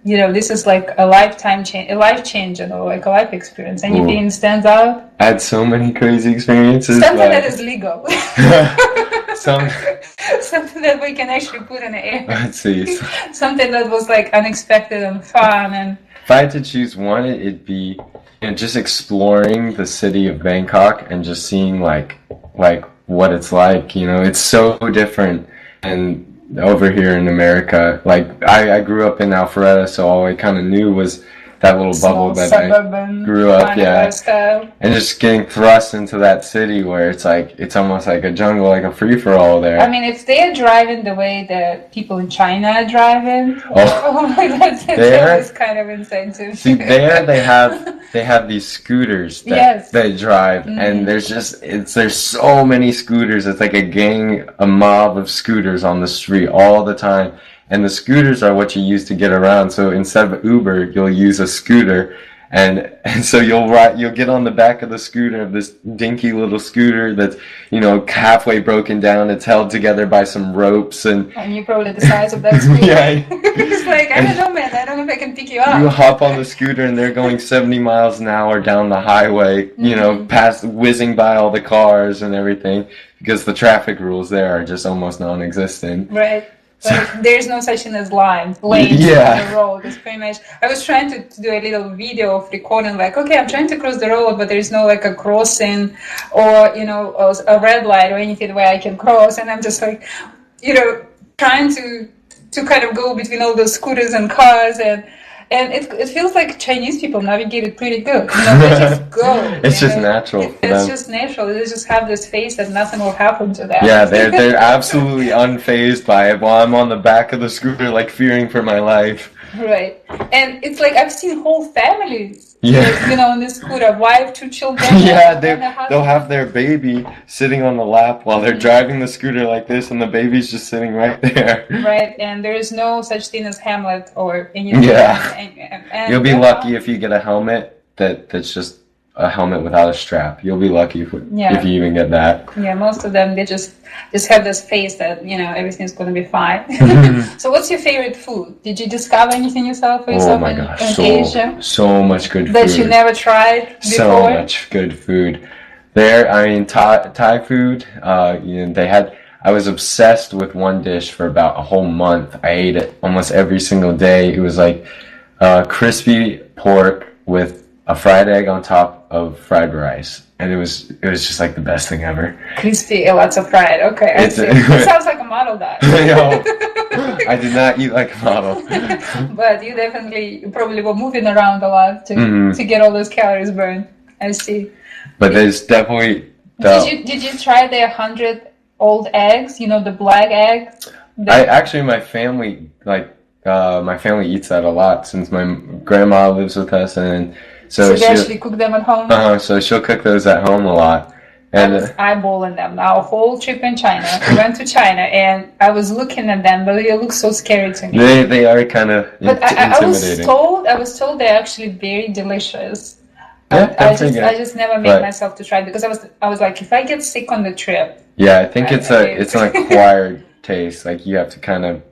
this is like a life changing, or like a life experience. Anything stands out? I had so many crazy experiences. Something that is legal. Something that we can actually put in the air. Let's see. Something that was like unexpected and fun. And if I had to choose one, it'd be just exploring the city of Bangkok and just seeing like what it's like. It's so different. And over here in America, like I grew up in Alpharetta, so all I kind of knew was that little bubble that I grew up, and just getting thrust into that city where it's almost like a jungle, like a free-for-all there. I mean, if they're driving the way that people in China are driving, oh my God, that is kind of insane too. See, there they have these scooters that they drive, and there's so many scooters. It's like a mob of scooters on the street all the time. And the scooters are what you use to get around. So instead of Uber, you'll use a scooter. And so you'll get on the back of the scooter, of this dinky little scooter that's, halfway broken down. It's held together by some ropes, and you're probably the size of that scooter. Yeah. It's like, I don't know, man. I don't know if I can pick you up. You hop on the scooter and they're going 70 miles an hour down the highway, past, whizzing by all the cars and everything, because the traffic rules there are just almost non-existent. Right. But there's no such thing as lanes on the road. It's pretty much. I was trying to do a little video of recording, like, okay, I'm trying to cross the road, but there's no like a crossing or a red light or anything where I can cross, and I'm just like, trying to kind of go between all those scooters and cars, and it feels like Chinese people navigate it pretty good. They just go. It's just natural. It's just natural. They just have this face that nothing will happen to them. Yeah, they're absolutely unfazed by it, while I'm on the back of the scooter, like, fearing for my life. Right. And it's like I've seen whole families, on this scooter, wife, 2 children. Yeah, they'll have their baby sitting on the lap while they're driving the scooter like this, and the baby's just sitting right there. Right, and there is no such thing as Hamlet or anything. Yeah. And you'll be lucky if you get a helmet that's just a helmet without a strap. You'll be lucky if you even get that. Yeah, most of them, they just have this face that, everything's going to be fine. So what's your favorite food? Did you discover anything yourself in Asia? So much good food. That you never tried before? So much good food. There, Thai food, I was obsessed with one dish for about a whole month. I ate it almost every single day. It was like crispy pork with a fried egg on top of fried rice, and it was just like the best thing ever. Crispy, lots of fried. Okay, I see. It sounds like a model diet. I did not eat like a model. But you probably were moving around a lot to get all those calories burned. I see. But there's definitely. Did you try the 100 old eggs? The black egg. My family eats that a lot, since my grandma lives with us, and. So they actually cook them at home? So she'll cook those at home a lot. And I was eyeballing them. Our whole trip in China. We went to China, and I was looking at them, but they look so scary to me. They are kind of intimidating. I was told they're actually very delicious. Yeah, I just never made myself to try it, because I was like, if I get sick on the trip. Yeah, I think it's an acquired taste. Like, you have to kind of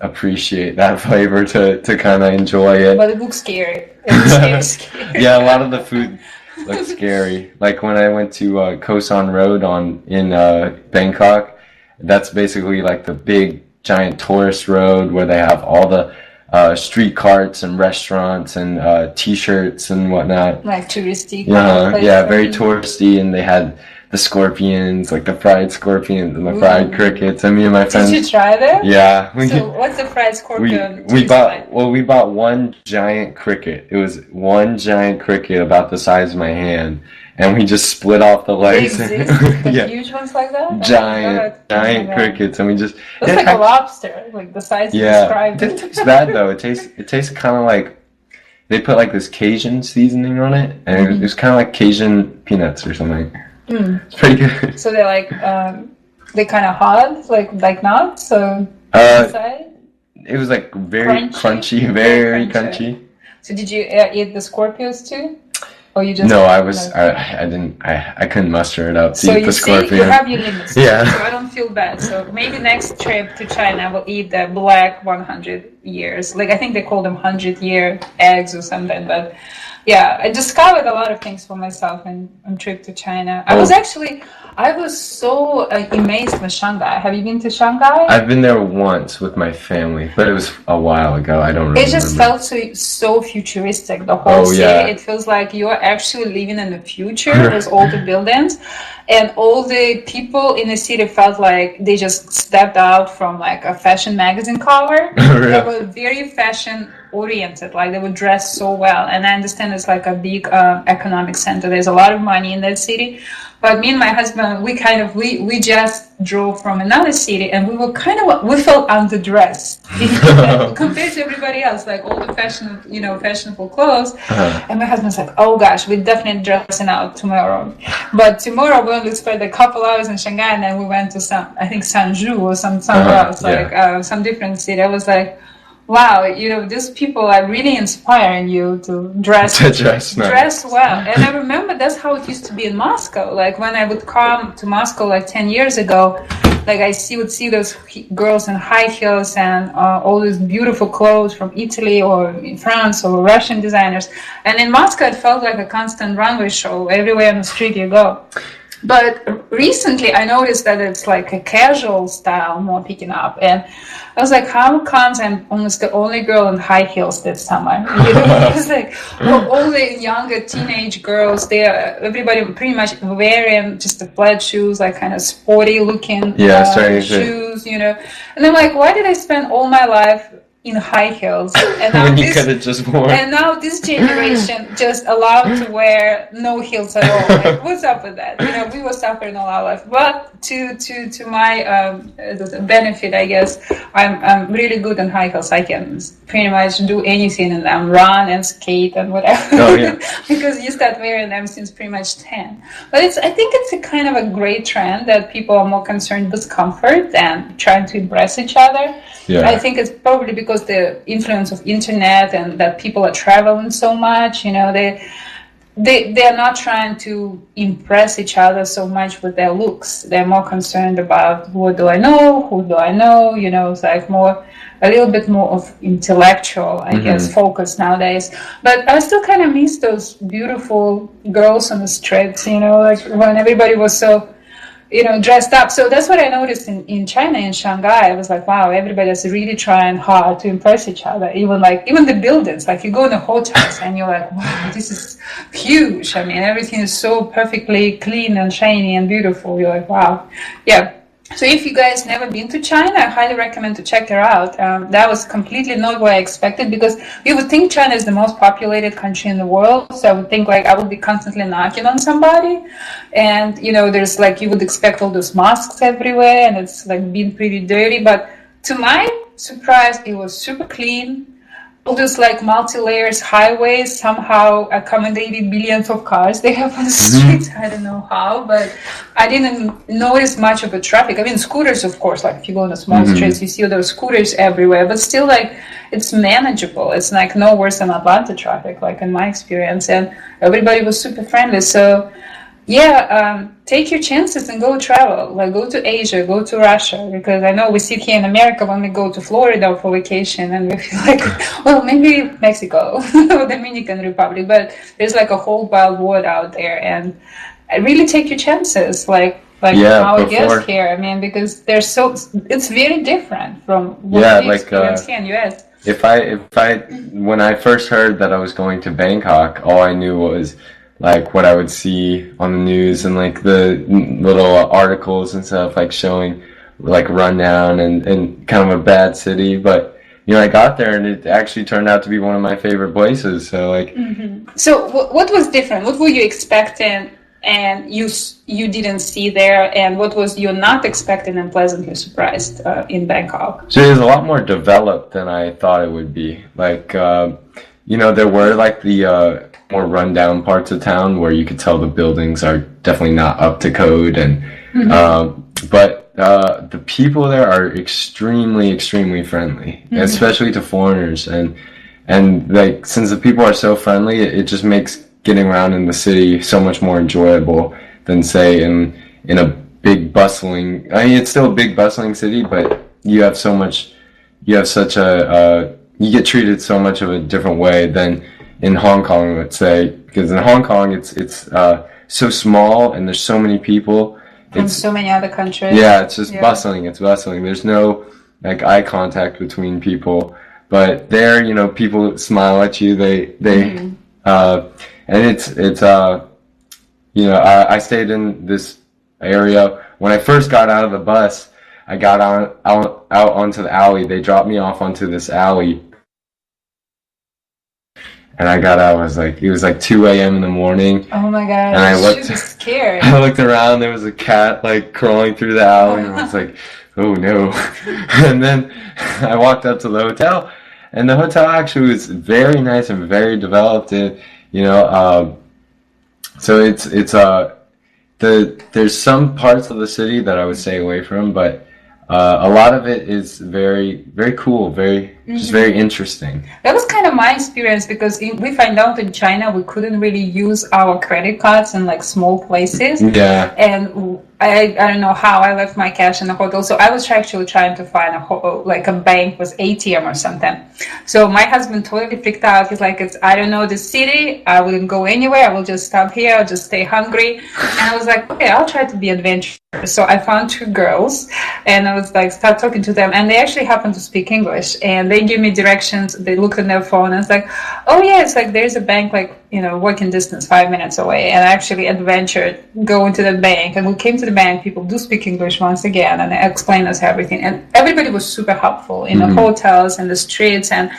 appreciate that flavor to kind of enjoy it. But it looks scary. Scary. Yeah, a lot of the food looks scary. Like when I went to Kosan Road in Bangkok, that's basically like the big giant tourist road where they have all the street carts and restaurants and t-shirts and whatnot. Like touristy. Yeah, very touristy, and they had the scorpions, like the fried scorpions and the fried crickets. And me and my friends. Did you try them? Yeah. So what's the fried scorpion? We bought one giant cricket. It was one giant cricket about the size of my hand, and we just split off the legs. They exist? Huge ones like that? Giant crickets, and we just. It's like a lobster, like the size you described. It tastes bad though. It tastes kind of like they put like this Cajun seasoning on it, and it was kind of like Cajun peanuts or something. It's pretty good. So they're like, they kind of hard, like nuts. So inside. It was like very crunchy, very crunchy. So did you eat the scorpions too, or you just? No, I didn't. I couldn't muster it up to eat the scorpion. You have your limits. Yeah. So I don't feel bad. So maybe next trip to China, I will eat the black 100 years. Like I think they call them 100-year eggs or something, but. Yeah, I discovered a lot of things for myself on trip to China. I was so amazed with Shanghai. Have you been to Shanghai? I've been there once with my family, but it was a while ago. I don't remember. It just felt so futuristic, the whole city. Yeah. It feels like you're actually living in the future with all the buildings. And all the people in the city felt like they just stepped out from like a fashion magazine cover. Really? They were very fashion oriented, like they would dress so well. And I understand it's like a big economic center. There's a lot of money in that city. But me and my husband, we just drove from another city, and we felt underdressed compared to everybody else, like all the fashionable clothes. And my husband's like, "Oh gosh, we're definitely dressing out tomorrow." But tomorrow we only spent a couple hours in Shanghai, and then we went to I think Sanju or somewhere else, some different city. I was like, wow, these people are really inspiring you to dress nice. Dress well. And I remember that's how it used to be in Moscow. Like when I would come to Moscow like 10 years ago, like would see those girls in high heels and all these beautiful clothes from Italy or France or Russian designers. And in Moscow, it felt like a constant runway show everywhere on the street you go. But recently, I noticed that it's like a casual style more picking up, and I was like, "How comes I'm almost the only girl in high heels this summer?" It's like all the younger teenage girls, everybody pretty much wearing just the flat shoes, like kind of sporty looking shoes, And I'm like, why did I spend all my life in high heels, and now when you could have just worn. And now this generation just allowed to wear no heels at all. Like, what's up with that? We were suffering all our life. But to my benefit, I guess, I'm really good in high heels. I can pretty much do anything in them, run and skate and whatever. Oh, yeah. Because you start wearing them since pretty much 10. But I think it's a kind of a great trend that people are more concerned with comfort than trying to impress each other. Yeah. I think it's probably because the influence of internet and that people are traveling so much, they're not trying to impress each other so much with their looks. They're more concerned about what do I know, who do I know, it's like a little bit more of intellectual, I guess, focus nowadays. But I still kind of miss those beautiful girls on the streets, like when everybody was so dressed up. So that's what I noticed in China, in Shanghai. I was like, wow, everybody's really trying hard to impress each other. Even the buildings, like you go in the hotels and you're like, wow, this is huge. I mean, everything is so perfectly clean and shiny and beautiful. You're like, wow. Yeah. So if you guys never been to China, I highly recommend to check it out. That was completely not what I expected, because you would think China is the most populated country in the world. So I would think like I would be constantly knocking on somebody. And, there's like, you would expect all those mosques everywhere and it's like being pretty dirty. But to my surprise, it was super clean. All those like multi-layers highways somehow accommodated billions of cars they have on the streets. I don't know how, but I didn't notice much of the traffic. I mean, scooters, of course, like if you go on the small streets, you see those scooters everywhere, but still like it's manageable. It's like no worse than Atlanta traffic, like in my experience, and everybody was super friendly. So yeah, take your chances and go travel. Like go to Asia, go to Russia, because I know we sit here in America when we go to Florida for vacation and we feel like, well, maybe Mexico or Dominican Republic, but there's like a whole wild world out there, and really take your chances. Like how it gets here. I mean, because it's very different from what we experience here in the US. If I when I first heard that I was going to Bangkok, all I knew was like what I would see on the news and like the little articles and stuff, like showing like rundown and kind of a bad city. But I got there and it actually turned out to be one of my favorite places. So like, So what was different? What were you expecting and you didn't see there, and what was you not expecting and pleasantly surprised in Bangkok? So it was a lot more developed than I thought it would be. Like there were like the more rundown parts of town where you could tell the buildings are definitely not up to code, and but the people there are extremely friendly, especially to foreigners, and like since the people are so friendly, it just makes getting around in the city so much more enjoyable than say in a big bustling. I mean, it's still a big bustling city, but you get treated so much of a different way than in Hong Kong, let's say, because in Hong Kong it's so small and there's so many people. From so many other countries. Yeah, it's just bustling. It's bustling. There's no like eye contact between people, but there, people smile at you. And it's I stayed in this area. When I first got out of the bus, I got out onto the alley. They dropped me off onto this alley. And I got out, it was like 2 a.m. in the morning. Oh my God, and I looked scared. I looked around, there was a cat like crawling through the alley, and I was like, oh no. And then I walked up to the hotel, and the hotel actually was very nice and very developed. So there's some parts of the city that I would stay away from, but a lot of it is very, very cool, very, It's very interesting. That was kind of my experience because we find out in China we couldn't really use our credit cards in like small places. Yeah. And I don't know how I left my cash in the hotel. So I was actually trying to find a bank with ATM or something. So my husband totally freaked out. He's like, I don't know the city. I wouldn't go anywhere. I will just stop here. I'll just stay hungry. And I was like, okay, I'll try to be adventurous. So I found two girls and I was like, start talking to them. And they actually happened to speak English and they give me directions. They looked at their phone and it's like, oh yeah, it's like there's a bank like, walking distance 5 minutes away. And I actually adventured going to the bank. And we came to the bank. People do speak English once again. And they explained us everything. And everybody was super helpful in the hotels and the streets. And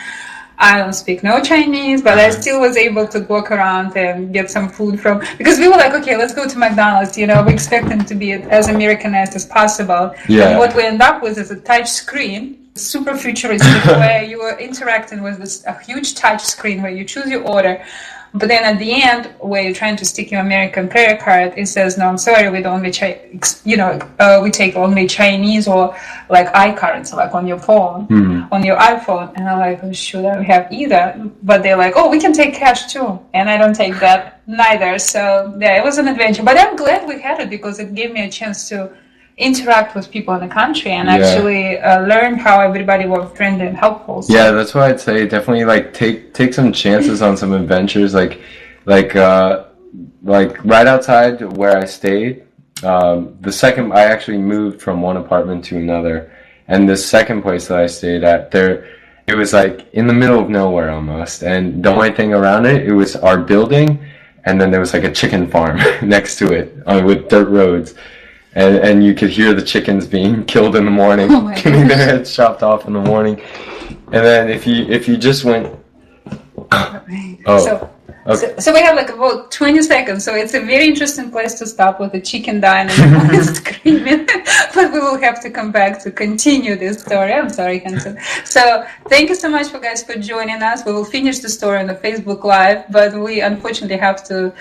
I don't speak no Chinese, but I still was able to walk around and get some food because we were like, okay, let's go to McDonald's. We expect them to be as Americanized as possible. Yeah. And what we end up with is a touch screen, super futuristic, where you are interacting with a huge touch screen where you choose your order. But then at the end, where you're trying to stick your American credit card, it says, no, I'm sorry, we don't we take only Chinese or like iCards, like on your phone, on your iPhone. And I'm like, oh, shoot, I don't have either. But they're like, oh, we can take cash too. And I don't take that neither. So yeah, it was an adventure. But I'm glad we had it because it gave me a chance to interact with people in the country and actually learn how everybody was friendly and helpful. So. Yeah, that's why I'd say definitely like take some chances on some adventures, like right outside where I stayed. I actually moved from one apartment to another, and the second place that I stayed at, it was like in the middle of nowhere almost, and the only thing around it was our building, and then there was like a chicken farm next to it with dirt roads. And you could hear the chickens being killed in the morning, getting their heads chopped off in the morning. And then if you just went, So we have like about 20 seconds. So it's a very interesting place to stop with the chicken dying and screaming. But we will have to come back to continue this story. I'm sorry, Hansen. So thank you so much for joining us. We will finish the story on the Facebook Live, but we unfortunately have to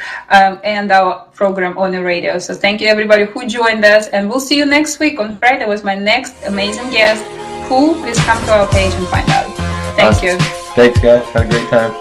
end our program on the radio. So thank you everybody who joined us, and we'll see you next week on Friday with my next amazing guest. Please come to our page and find out. Thank you. Thanks guys. Have a great time.